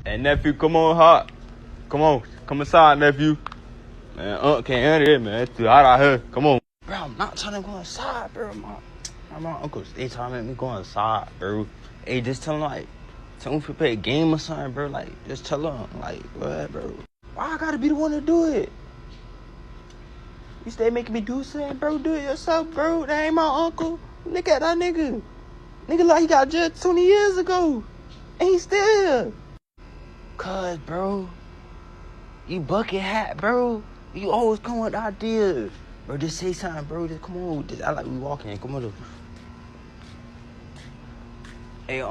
Hey, nephew, come on, hot. Come inside, nephew. Man, can't handle it, man. It's too hot out here. Come on. Bro, I'm not trying to go inside, bro. My uncle stay trying to make me go inside, bro. Hey, just tell him, tell him if you play a game or something, bro. Just tell him, what, bro? Why I gotta be the one to do it? You stay making me do something, bro. Do it yourself, bro. That ain't my uncle. Look at that nigga. Nigga like he got judged 20 years ago. And he still here. Cuz, bro. You bucket hat, bro. You always come with ideas. Bro, just say something, bro. Just come on. Just act like we walking. Come on. Hey,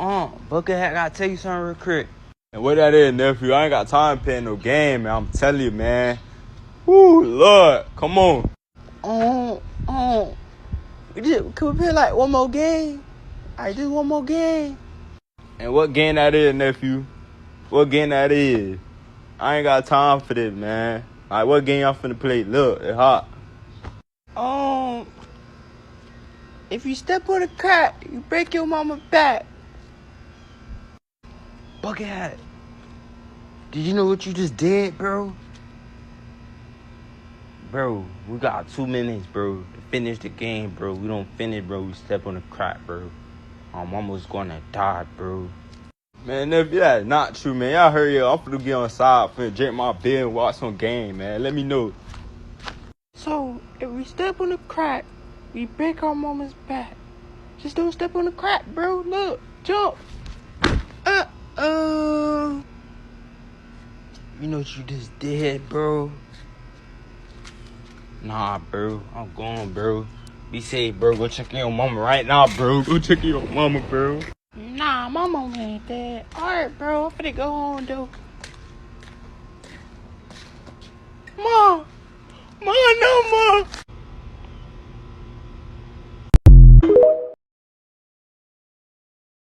bucket hat, gotta tell you something real quick. And what that is, nephew, I ain't got time playing no game, man. I'm telling you, man. Woo, Lord. Come on. Can we play like one more game? Alright, just one more game. And what game that is, nephew? What game that is? I ain't got time for this, man. Alright, what game y'all finna play? Look, it's hot. If you step on a crack, you break your mama's back. Bucket hat. Did you know what you just did, bro? Bro, we got 2 minutes, bro, to finish the game, bro. We don't finish, bro. We step on the crack, bro. Our mama's gonna die, bro. Man, if that's not true, man, y'all hurry up. I'm finna get on the side, finna drink my beer and watch some game, man. Let me know. So, if we step on the crack, we break our mama's back. Just don't step on the crack, bro. Look, jump. You know what you just did, bro? Nah, bro. I'm going, bro. Be safe, bro. Go check on your mama right now, bro. Go check on your mama, bro. Nah, my mama ain't dead. Alright, bro. I'm finna go home, though. Ma! Ma, no, Ma!